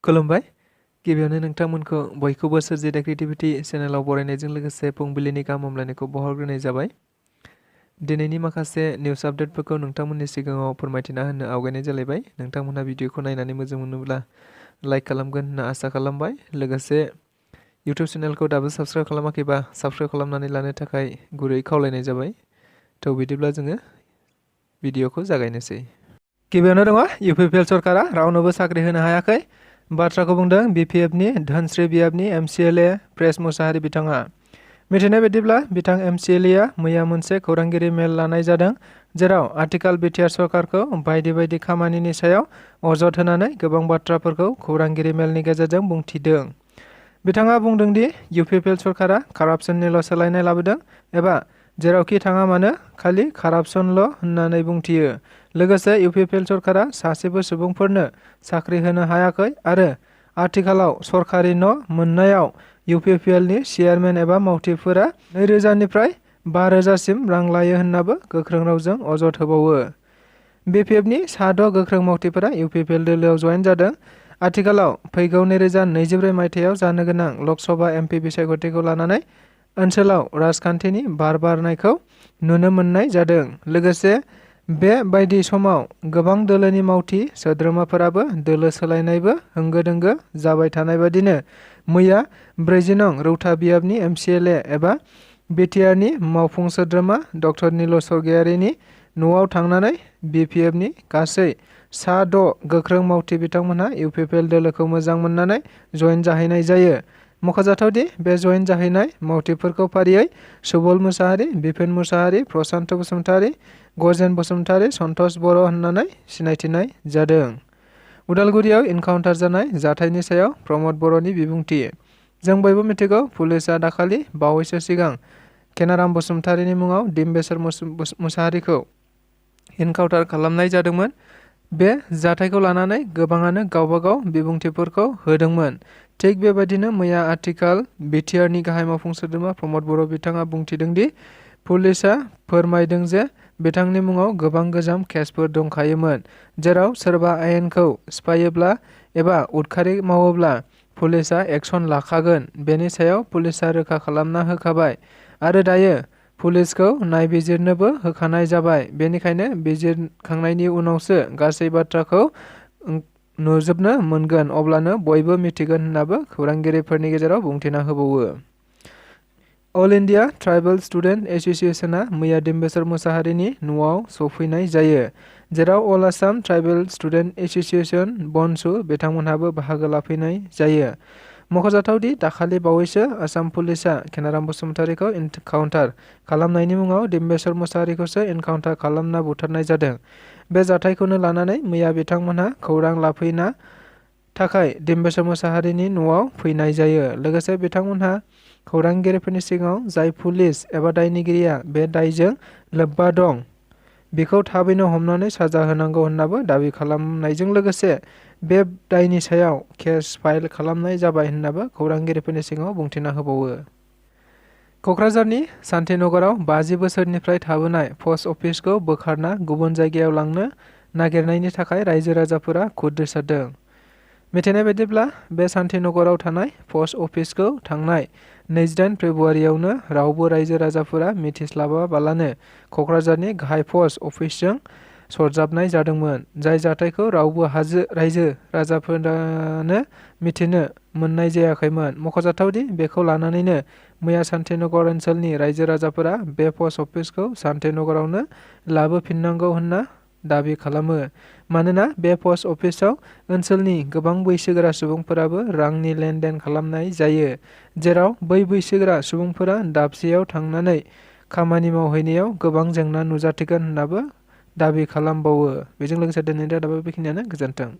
खुलुमबाय गिबियावनो नोंथांमोनखौ बयखौबो सोरजिदा क्रिएटिभिटी चेनेलाव बरायनायजों लोगोसे फुंबिलिनि गाहाम हामलायनायखौ बावहरग्रोनाय जाबाय। दिनैनि माखासे निउस आपडेटफोरखौ नोंथांमोननि सिगाङाव फोरमायथिना होनो आवगायनाय जालायबाय। नोंथांमोनहा भिडिअखौ नायनानै मोजां मोनोब्ला लाइक खालामगोन होनना आसा खालामबाय। लोगोसे इउटिउब चेनेलखौ दाबो साबस्क्राइब खालामाखैबा साबस्क्राइब खालामनानै लानो थाखाय गुरै खावलायनाय जाबाय। थ' बिदिब्ला जोङो भिडिअखौ जागायनोसै। गिबियावनो दङ UPPL सरकारा रावनोबो साख्रि होनो हायाखै। बाथ्राखौ बुंदों BPFनि धोनस्री बियाबनि MCLA प्रेस मुसाहारि बिथाङा। मिथिनाय बायदिब्ला बिथां MCLAआ मैया मोनसे खौरांगिरि मेल लानाय जादों, जेराव आथिखाल बिटिआर सरकारखौ बायदि बायदि खामानिनि सायाव अजद होनानै गोबां बाथ्राफोरखौ खौरांगिरि मेलनि गेजेरजों बुंथिदों। बिथाङा बुंदों दि UPPL सरकारा कारापसननिल' सोलायनाय लाबोदों एबा जेरावखि थाङा मानो खालि कारापसनल' होननानै बुंथियो। लोगोसे UPPL सरकारा सासेबो सुबुंफोरनो साख्रि होनो हायाखै आरो आथिखालाव सरकारि न' मोननायाव UPPLनि चेयारमेन एबा मावथिफोरा 2000 निफ्राय 5000 सिम रां लायो होननाबो गोख्रों रावजों अजद होबावो। BPFनि सा6 गोख्रों मावथिफोरा UPPL दोलोआव जयेन जादों। आथिखालाव फैगौ 2024 मायथाइयाव जानो गोनां लकसभा MP बिसायख'थिखौ लानानै ओनसोलाव राजखान्थिनि बार बारनायखौ नुनो मोननाय जादों। लोगोसे बे बायदि समाव गोबां दोलोनि मावथि सोद्रोमाफोराबो दोलो सोलायनायबो होंगो दोंगो जाबाय थानाय बादिनो मैया 40 नं रौता बियाबनि MCLA एबा बिटिआरनि मावफुं सोद्रोमा डक्टर नील स्वर्गियारिनि न'आव थांनानै BPFनि गासै सा6 गोख्रों मावथि बिथांमोनहा UPPL दोलोखौ मोजां मोननानै जयेन जाहैनाय जायो। मख'जाथावदि बे जयेन जाहैनाय मावथिफोरखौ फारियै सुबल मुसाहारि, बिपिन मुसाहारि, प्रशान्त बसुमतारी, गजेन बसुमतारी, सन्तोष बर' होननानै सिनायथिनाय जादों। उदालगुरियाव इनकाउन्टार जानाय जाथायनि सायाव प्रमद बर'नि बिबुंथि। जों बयबो मिथिगौ पुलिसआ दाखालि बावैसो सिगां केनाराम बसुमतारीनि मुङाव डिम्बेश्वर मुसाहारिखौ इनकाउन्टार खालामनाय जादोंमोन। बे जाथायखौ लानानै गोबाङानो गावबा गाव बिबुंथिफोरखौ होदोंमोन। थिग बेबायदिनो मैया आथिखाल बिटिआरनि गाहाय मावफुं सोद्रोमा प्रमद बर' बिथाङा बुंथिदों दि पुलिसआ फोरमायदों जे बिथांनि मुङाव गोबां गोजाम केसफोर दंखायोमोन, जेराव सोरबा आयेनखौ सिफायोब्ला एबा उदखारि मावोब्ला पुलिसआ एक्सन लाखागोन। बेनि सायाव पुलिसआ रोखा खालामना होखाबाय आरो दायो पुलिसखौ नायबिजिरनोबो होखानाय जाबाय। बेनिखायनो बिजिरखांनायनि उनावसो गासै बाथ्राखौ नुजोबनो मोनगोन, अब्लानो बयबो मिथिगोन होननाबो खौरांगिरिफोरनि गेजेराव बुंथिना होबावो। अल इन्डिया ट्राइबेल स्टुडेन्ट एस'सिएशनआ मैया डिम्बेश्वर मुसाहारिनि न'आव सफैनाय जायो, जेराव अल आसाम ट्राइबेल स्टुडेन्ट एस'सिएशन बनसु बिथांमोनहाबो बाहागो लाफैनाय जायो। मख'जाथावदि दाखालि बावैसो आसाम पुलिसआ केनाराम बसुमतारीखौ इनकाउन्टार खालामनायनि मुङाव डिम्बेश्वर मुसाहारिखौसो इनकाउन्टार खालामना बुथारनाय जादों। बे जाथायखौनो लानानै मैया बिथांमोनहा खौरां लाफैना थाखाय डिम्बेश्वर मुसाहारिनि न'आव फैनाय जायो। लोगोसे बिथांमोनहा खौरांगिरिफोरनि सिगाङाव जाय पुलिस एबा दायनिगिरिया बे दायजों लोब्बा दं बेखौ थाबैनो हमनानै साजा होनांगौ होननाबो दाबि खालामनायजों लोगोसे बे दायनि सायाव केस फाइल खालामनाय जाबाय होननाबो खौरांगिरिफोरनि सिगाङाव बुंथिना होबावो। क'क्राझारनि शान्तिनगराव 50 बोसोरनिफ्राय थाबोनाय पस्ट अफिसखौ बोखारना गुबुन जायगायाव लांनो नागिरनायनि थाखाय रायजो राजाफोरा खुद्रिसारदों। मिथिनाय बायदिब्ला बे शान्तिनगराव थानाय पस्ट अफिसखौ थांनाय 28 फेब्रुवारियावनो रावबो रायजो राजाफोरा मिथिस्लाबाबालानो क'क्राझारनि गाहाय पस्ट अफिसजों सरजाबनाय जादोंमोन, जाय जाथायखौ रावबो रायजो राजाफोरानो मिथिनो मोननाय जायाखैमोन। मख'जाथावदि बेखौ लानानैनो मैया शान्तिनगर ओनसोलनि रायजो राजाफोरा बे पस्ट अफिसखौ शान्तिनगरावनो लाबोफिननांगौ होनना दाबि खालामो, मानोना बे पस्ट अफिसाव ओनसोलनि गोबां बैसोगोरा सुबुंफोराबो रांनि लेनदेन खालामनाय जायो, जेराव बै बैसोगोरा सुबुंफोरा दाबसेयाव थांनानै खामानि मावहैनायाव गोबां जेंना नुजाथिगोन होननाबो दाबि खालामबावो। बेजों लोगोसे दिनैनि रादाबा बेखिनियानो। गोजोन्थों।